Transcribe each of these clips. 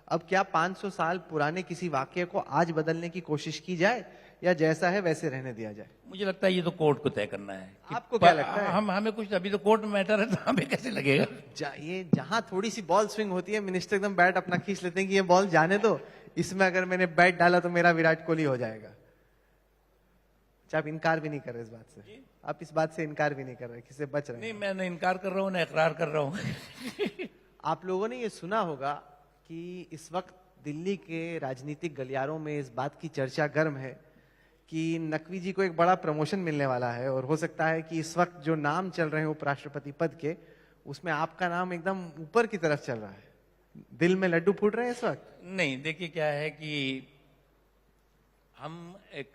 अब क्या 500 साल पुराने किसी वाक्य को आज बदलने की कोशिश की जाए या जैसा है वैसे रहने दिया जाए? मुझे लगता है ये तो कोर्ट को तय करना है कि आपको क्या लगता है? हमें कुछ, अभी तो कोर्ट में मैटर है तो हमें कैसे लगेगा? ये जहां थोड़ी सी बॉल स्विंग होती है, मिनिस्टर एकदम बैट अपना खींच लेते हैं कि ये बॉल जाने दो, इसमें अगर मैंने बैट डाला तो मेरा विराट कोहली हो जाएगा। अच्छा, आप इनकार भी नहीं कर रहे इस बात से? आप इस बात से इनकार भी नहीं कर रहे, किससे बच रहे हैं? नहीं, मैं न इनकार कर रहा हूँ न इकरार कर रहा हूँ। आप लोगों ने ये सुना होगा कि इस वक्त दिल्ली के राजनीतिक गलियारों में इस बात की चर्चा गर्म है कि नकवी जी को एक बड़ा प्रमोशन मिलने वाला है, और हो सकता है कि इस वक्त जो नाम चल रहे हैं उपराष्ट्रपति पद के, उसमें आपका नाम एकदम ऊपर की तरफ चल रहा है। दिल में लड्डू फूट रहे हैं इस वक्त? नहीं, देखिए क्या है कि हम एक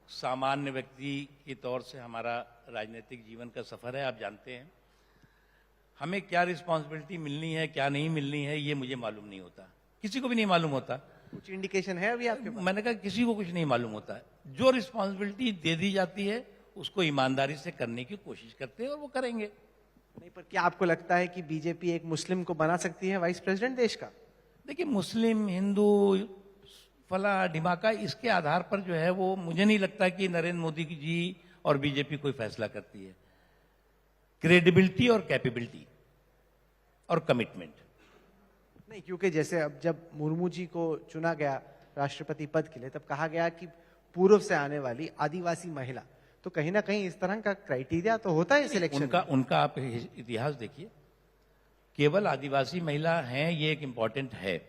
सामान्य व्यक्ति के तौर से हमारा राजनीतिक जीवन का सफर है, आप जानते हैं। हमें क्या रिस्पॉन्सिबिलिटी मिलनी है, क्या नहीं मिलनी है, ये मुझे मालूम नहीं होता, किसी को भी नहीं मालूम होता। कुछ इंडिकेशन है अभी आपके पास? मैंने कहा किसी को कुछ नहीं मालूम होता है। जो रिस्पॉन्सिबिलिटी दे दी जाती है उसको ईमानदारी से करने की कोशिश करते हैं और वो करेंगे। नहीं, पर क्या आपको लगता है कि बीजेपी एक मुस्लिम को बना सकती है वाइस प्रेसिडेंट देश का? देखिए, मुस्लिम, हिंदू, फला ढिमाका, इसके आधार पर जो है वो मुझे नहीं लगता कि नरेंद्र मोदी जी और बीजेपी कोई फैसला करती है। क्रेडिबिलिटी और कैपेबिलिटी और कमिटमेंट। नहीं, क्योंकि जैसे अब जब मुर्मू जी को चुना गया राष्ट्रपति पद के लिए, तब कहा गया कि पूर्व से आने वाली आदिवासी महिला, तो कहीं ना कहीं इस तरह का क्राइटेरिया तो होता है सिलेक्शन। उनका आप इतिहास देखिए, केवल आदिवासी महिला हैं ये एक इम्पॉर्टेंट है,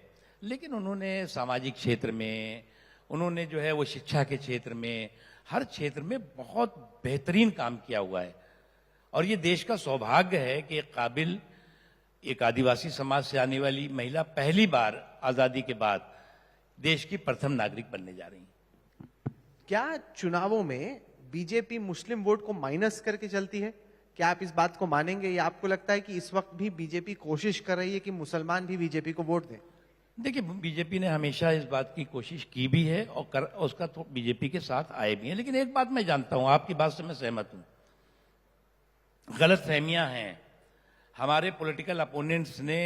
लेकिन उन्होंने सामाजिक क्षेत्र में, उन्होंने जो है वो शिक्षा के क्षेत्र में, हर क्षेत्र में बहुत बेहतरीन काम किया हुआ है। और ये देश का सौभाग्य है कि एक काबिल, एक आदिवासी समाज से आने वाली महिला पहली बार आजादी के बाद देश की प्रथम नागरिक बनने जा रही हैं। क्या चुनावों में बीजेपी मुस्लिम वोट को माइनस करके चलती है? क्या आप इस बात को मानेंगे, या आपको लगता है कि इस वक्त भी बीजेपी कोशिश कर रही है कि मुसलमान भी बीजेपी को वोट दें? देखिए, बीजेपी ने हमेशा इस बात की कोशिश की भी है और उसका तो बीजेपी के साथ आए भी हैं। लेकिन एक बात मैं जानता हूं, आपकी बात से मैं सहमत हूं, गलतफहमियां हैं। हमारे पॉलिटिकल अपोनेंट्स ने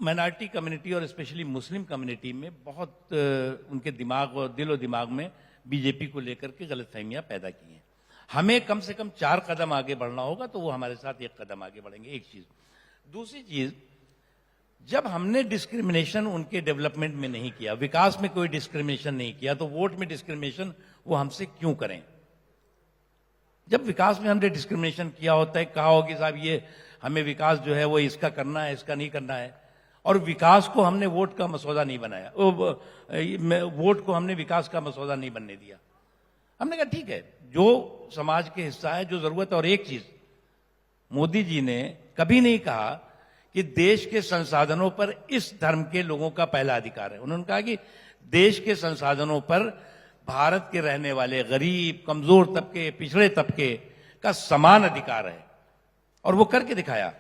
माइनॉरिटी कम्युनिटी और स्पेशली मुस्लिम कम्युनिटी में बहुत उनके दिमाग और दिलो दिमाग में बीजेपी को लेकर के गलतफहमियां पैदा की हैं। हमें कम से कम 4 कदम आगे बढ़ना होगा, तो वो हमारे साथ 1 कदम आगे बढ़ेंगे। एक चीज। दूसरी चीज, जब हमने डिस्क्रिमिनेशन उनके डेवलपमेंट में नहीं किया, विकास में कोई डिस्क्रिमिनेशन नहीं किया, तो वोट में डिस्क्रिमिनेशन वो हमसे क्यों करें? जब विकास में हमने डिस्क्रिमिनेशन किया होता है, कहा हो कि साहब ये हमें विकास जो है वो इसका करना है, इसका नहीं करना है, और विकास को हमने वोट का मसौदा नहीं बनाया, वोट को हमने विकास का मसौदा नहीं बनने दिया। हमने कहा ठीक है, जो समाज के हिस्सा है, जो जरूरत है। और एक चीज, मोदी जी ने कभी नहीं कहा कि देश के संसाधनों पर इस धर्म के लोगों का पहला अधिकार है। उन्होंने कहा कि देश के संसाधनों पर भारत के रहने वाले गरीब, कमजोर तबके, पिछड़े तबके का समान अधिकार है, और वो करके दिखाया।